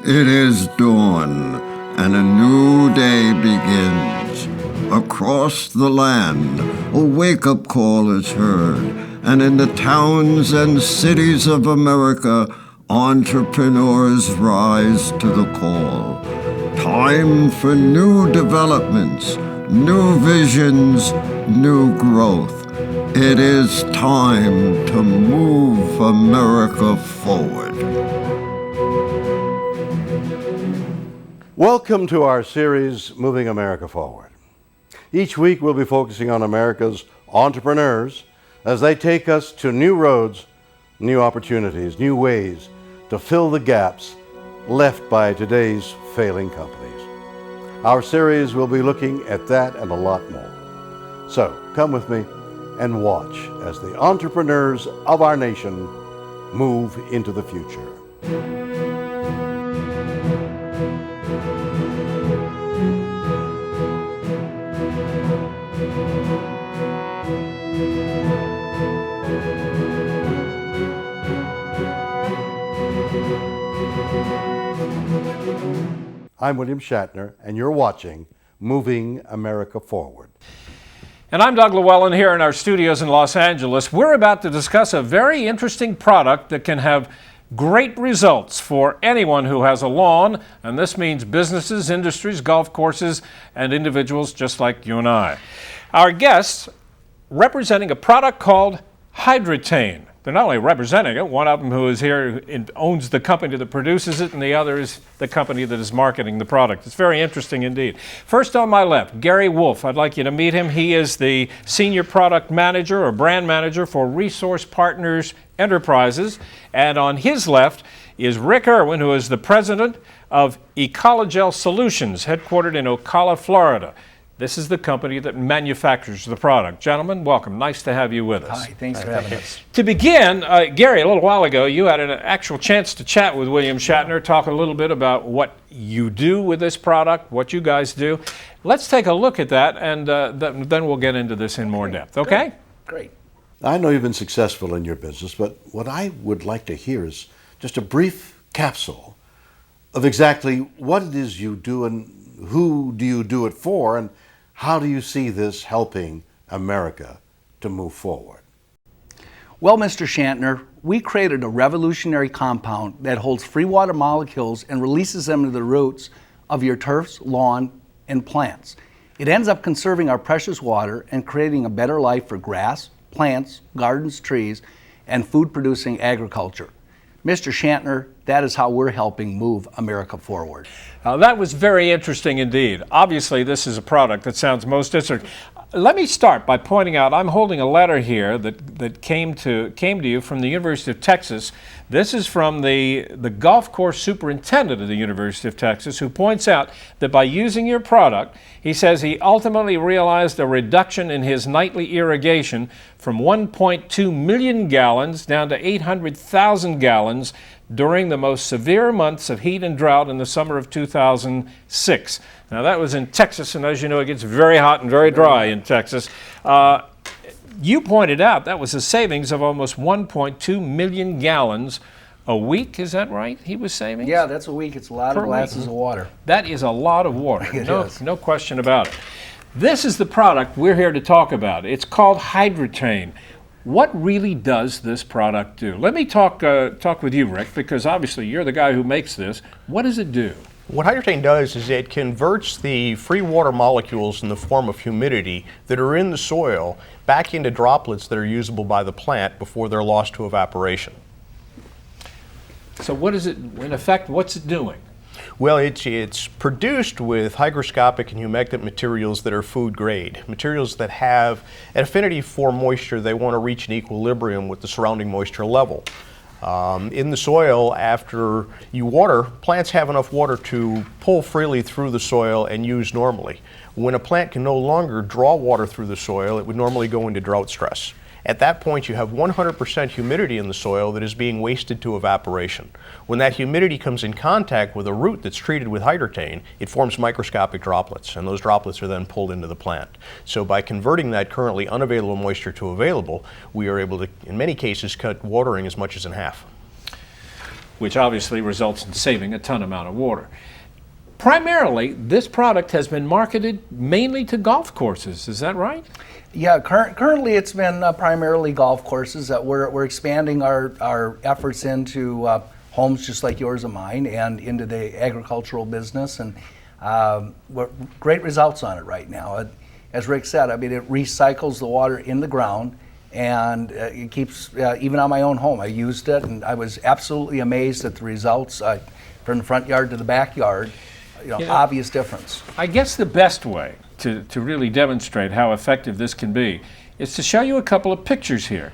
It is dawn, and a new day begins. Across the land, a wake-up call is heard, and in the towns and cities of America, entrepreneurs rise to the call. Time for new developments, new visions, new growth. It is time to move America forward. Welcome to our series, Moving America Forward. Each week we'll be focusing on America's entrepreneurs as they take us to new roads, new opportunities, new ways to fill the gaps left by today's failing companies. Our series will be looking at that and a lot more. So come with me and watch as the entrepreneurs of our nation move into the future. I'm William Shatner, and you're watching Moving America Forward. And I'm Doug Llewellyn here in our studios in Los Angeles. We're about to discuss a very interesting product that can have great results for anyone who has a lawn, and this means businesses, industries, golf courses, and individuals just like you and I. Our guests representing a product called Hydretain. They're not only representing it, one of them who is here owns the company that produces it, and the other is the company that is marketing the product. It's very interesting indeed. First on my left, Gary Wolfe. I'd like you to meet him. He is the Senior Product Manager or Brand Manager for Resource Partners Enterprises. And on his left is Rick Irwin, who is the President of Ecologel Solutions, headquartered in Ocala, Florida. This is the company that manufactures the product. Gentlemen, welcome. Nice to have you with us. Hi, thanks for having us. To begin, Gary, a little while ago, you had an actual chance to chat with William Shatner, talk a little bit about what you do with this product, what you guys do. Let's take a look at that, and then we'll get into this in more depth, okay? Great. I know you've been successful in your business, but what I would like to hear is just a brief capsule of exactly what it is you do and who do you do it for, and how do you see this helping America to move forward? Well, Mr. Shatner, we created a revolutionary compound that holds free water molecules and releases them to the roots of your turfs, lawn, and plants. It ends up conserving our precious water and creating a better life for grass, plants, gardens, trees, and food-producing agriculture. Mr. Shatner, that is how we're helping move America forward. That was very interesting indeed. Obviously, this is a product that sounds most interesting. Let me start by pointing out, I'm holding a letter here that came to you from the University of Texas. This is from the golf course superintendent of the University of Texas, who points out that by using your product, he says he ultimately realized a reduction in his nightly irrigation from 1.2 million gallons down to 800,000 gallons during the most severe months of heat and drought in the summer of 2006. Now that was in Texas, and as you know, it gets very hot and very dry in Texas. You pointed out that was a savings of almost 1.2 million gallons a week. Is that right? He was saving? Yeah, that's a week. It's a lot of glasses of water. That is a lot of water. It is. No question about it. This is the product we're here to talk about. It's called Hydretain. What really does this product do? Let me talk with you, Rick, because obviously you're the guy who makes this. What does it do? What Hydretain does is it converts the free water molecules in the form of humidity that are in the soil back into droplets that are usable by the plant before they're lost to evaporation. So what is it, in effect, what's it doing? Well, it's produced with hygroscopic and humectant materials that are food grade, materials that have an affinity for moisture. They want to reach an equilibrium with the surrounding moisture level. In the soil, after you water, plants have enough water to pull freely through the soil and use normally. When a plant can no longer draw water through the soil, it would normally go into drought stress. At that point, you have 100% humidity in the soil that is being wasted to evaporation. When that humidity comes in contact with a root that's treated with Hydretain, it forms microscopic droplets, and those droplets are then pulled into the plant. So by converting that currently unavailable moisture to available, we are able to, in many cases, cut watering as much as in half. which obviously results in saving a ton amount of water. Primarily, this product has been marketed mainly to golf courses. Is that right? Yeah, currently it's been primarily golf courses. We're expanding our efforts into homes just like yours and mine, and into the agricultural business, and great results on it right now. As Rick said, I mean, it recycles the water in the ground, and it keeps, even on my own home, I used it, and I was absolutely amazed at the results from the front yard to the backyard. Obvious difference. I guess the best way to really demonstrate how effective this can be is to show you a couple of pictures here.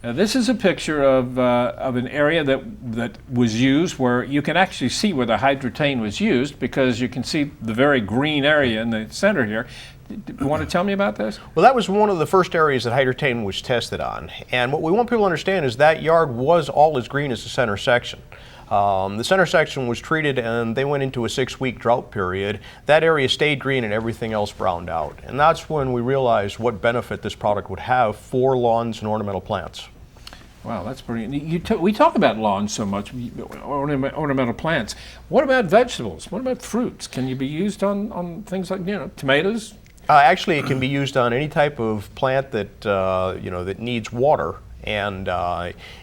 This is a picture of an area that was used, where you can actually see where the Hydretain was used, because you can see the very green area in the center here. Do you want to tell me about this? Well, that was one of the first areas that Hydretain was tested on. And what we want people to understand is that yard was all as green as the center section. The center section was treated, and they went into a 6-week drought period. That area stayed green and everything else browned out. And that's when we realized what benefit this product would have for lawns and ornamental plants. Wow, that's pretty. We talk about lawns so much, ornamental plants. What about vegetables? What about fruits? Can you be used on things like, tomatoes? Actually, it can be used on any type of plant that that needs water. And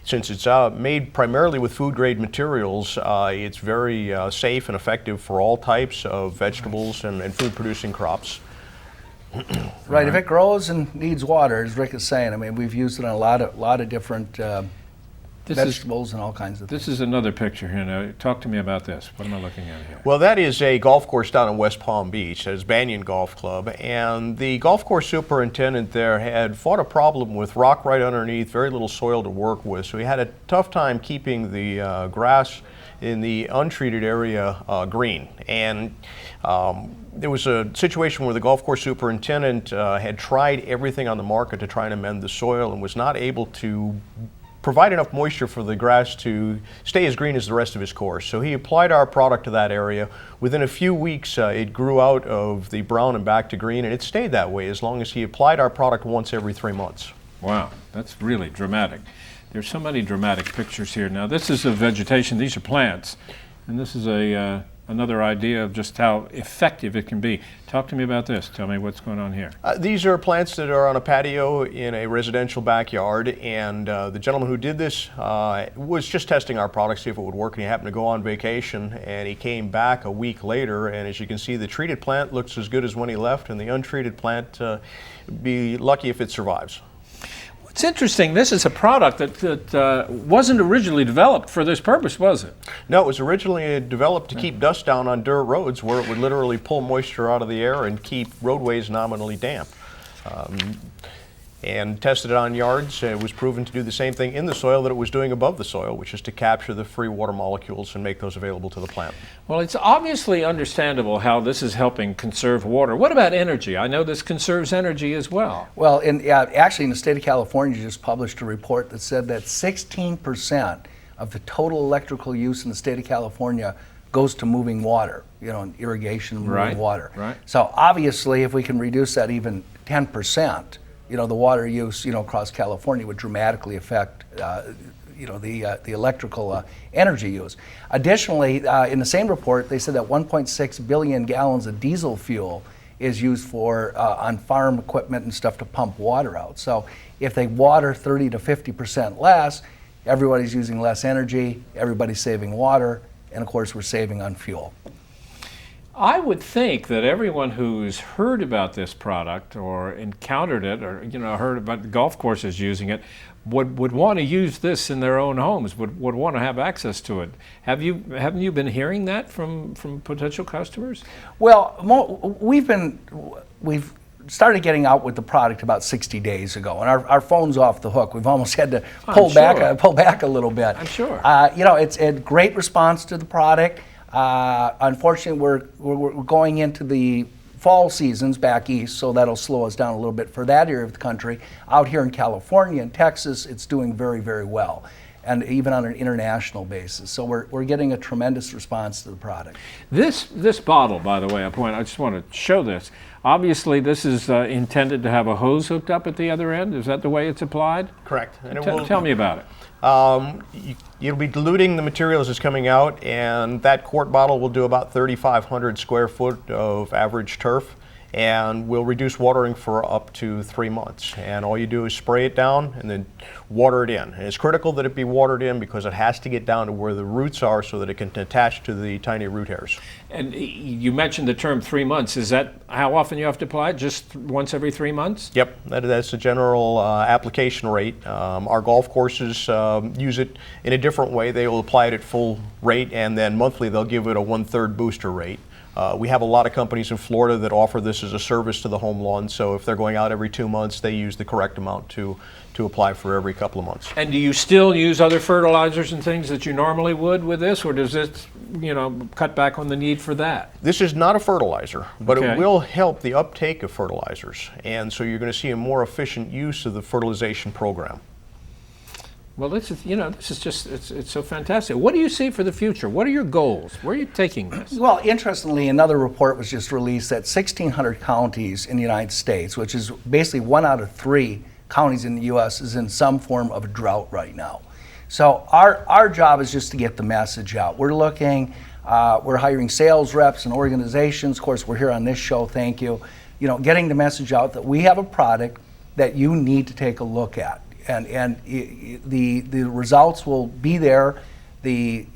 since it's made primarily with food-grade materials, it's very safe and effective for all types of vegetables and food-producing crops. Right. If it grows and needs water, as Rick is saying, I mean, we've used it on a lot of different vegetables and all kinds of things. This is another picture here. Now, talk to me about this. What am I looking at here? Well, that is a golf course down in West Palm Beach. That is Banyan Golf Club. And the golf course superintendent there had fought a problem with rock right underneath, very little soil to work with. So he had a tough time keeping the grass in the untreated area green. And there was a situation where the golf course superintendent had tried everything on the market to try and amend the soil, and was not able to provide enough moisture for the grass to stay as green as the rest of his course. So he applied our product to that area. Within a few weeks, it grew out of the brown and back to green, and it stayed that way as long as he applied our product once every 3 months. Wow, that's really dramatic. There's so many dramatic pictures here. Now, this is a vegetation. These are plants, and this is another idea of just how effective it can be. Talk to me about this. Tell me what's going on here. These are plants that are on a patio in a residential backyard, and the gentleman who did this was just testing our product, see if it would work, and he happened to go on vacation, and he came back a week later, and as you can see, the treated plant looks as good as when he left, and the untreated plant, be lucky if it survives. It's interesting. This is a product that wasn't originally developed for this purpose, was it? No, it was originally developed to keep dust down on dirt roads, where it would literally pull moisture out of the air and keep roadways nominally damp. And tested it on yards. It was proven to do the same thing in the soil that it was doing above the soil, which is to capture the free water molecules and make those available to the plant. Well, it's obviously understandable how this is helping conserve water. What about energy? I know this conserves energy as well. Well, actually in the state of California just published a report that said that 16% of the total electrical use in the state of California goes to moving water, irrigation and moving water. Right. So obviously if we can reduce that even 10%, the water use, across California would dramatically affect, the electrical energy use. Additionally, in the same report, they said that 1.6 billion gallons of diesel fuel is used for on farm equipment and stuff to pump water out. So if they water 30 to 50% less, everybody's using less energy, everybody's saving water, and of course we're saving on fuel. I would think that everyone who's heard about this product or encountered it, or heard about the golf courses using it, would want to use this in their own homes, would want to have access to it. Haven't you been hearing that from potential customers? Well, we've started getting out with the product about 60 days ago, and our phone's off the hook. We've almost had to pull back a little bit. I'm sure. It's a great response to the product. Unfortunately, we're going into the fall seasons back east, so that'll slow us down a little bit for that area of the country. Out here in California and Texas, it's doing very, very well. and even on an international basis. So we're getting a tremendous response to the product. This bottle, by the way, I just want to show this. Obviously, this is intended to have a hose hooked up at the other end. Is that the way it's applied? Correct. And Tell me about it. You'll be diluting the materials that's coming out, and that quart bottle will do about 3,500 square foot of average turf, and will reduce watering for up to 3 months. And all you do is spray it down and then water it in. And it's critical that it be watered in because it has to get down to where the roots are so that it can attach to the tiny root hairs. And you mentioned the term 3 months. Is that how often you have to apply it? Just once every 3 months? Yep, that's the general application rate. Our golf courses use it in a different way. They will apply it at full rate, and then monthly they'll give it a 1/3 booster rate. We have a lot of companies in Florida that offer this as a service to the home lawn, so if they're going out every 2 months, they use the correct amount to apply for every couple of months. And do you still use other fertilizers and things that you normally would with this, or does it, cut back on the need for that? This is not a fertilizer, but Okay. it will help the uptake of fertilizers, and so you're going to see a more efficient use of the fertilization program. Well, this is just, it's so fantastic. What do you see for the future? What are your goals? Where are you taking this? Well, interestingly, another report was just released that 1,600 counties in the United States, which is basically 1 out of 3 counties in the U.S., is in some form of drought right now. So our job is just to get the message out. We're hiring sales reps and organizations. Of course, we're here on this show, thank you. Getting the message out that we have a product that you need to take a look at. And the results will be there. The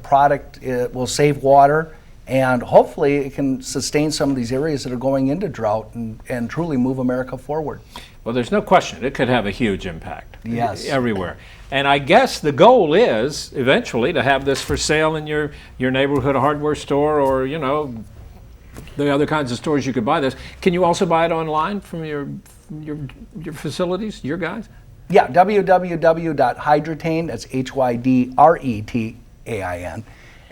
product will save water, and hopefully it can sustain some of these areas that are going into drought and truly move America forward. Well, there's no question. It could have a huge impact. Yes. Everywhere. And I guess the goal is eventually to have this for sale in your neighborhood hardware store, or, the other kinds of stores you could buy this. Can you also buy it online from your facilities, your guys? Yeah, www.hydretain, that's HYDRETAIN,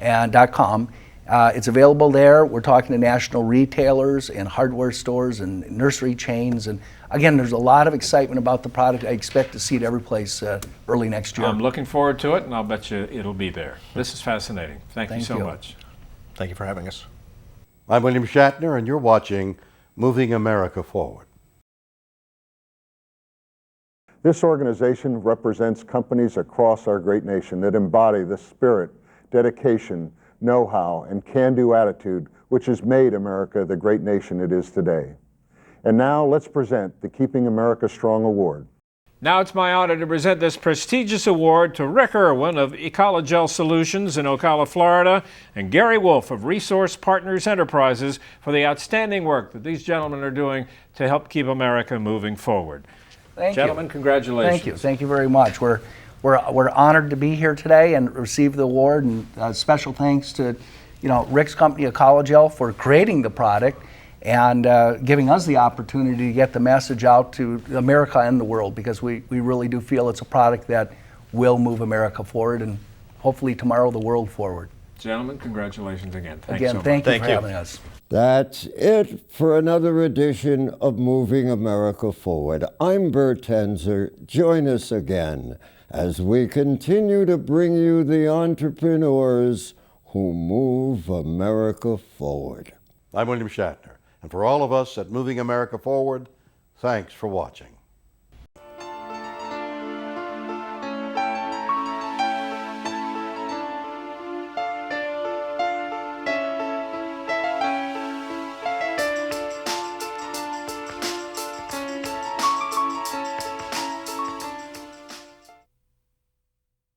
and .com. It's available there. We're talking to national retailers and hardware stores and nursery chains. And again, there's a lot of excitement about the product. I expect to see it every place early next year. I'm looking forward to it, and I'll bet you it'll be there. This is fascinating. Thank you so much. Thank you for having us. I'm William Shatner, and you're watching Moving America Forward. This organization represents companies across our great nation that embody the spirit, dedication, know-how, and can-do attitude which has made America the great nation it is today. And now let's present the Keeping America Strong Award. Now it's my honor to present this prestigious award to Rick Irwin of Ecologel Solutions in Ocala, Florida, and Gary Wolfe of Resource Partners Enterprises for the outstanding work that these gentlemen are doing to help keep America moving forward. Gentlemen, congratulations. Thank you. Thank you very much. We're honored to be here today and receive the award, and special thanks to Rick's company, Ecologel, for creating the product and giving us the opportunity to get the message out to America and the world, because we really do feel it's a product that will move America forward, and hopefully tomorrow the world forward. Gentlemen, congratulations again. Thank you so much. Thank you for having us. That's it for another edition of Moving America Forward. I'm Bert Tenzer. Join us again as we continue to bring you the entrepreneurs who move America forward. I'm William Shatner, and for all of us at Moving America Forward, thanks for watching.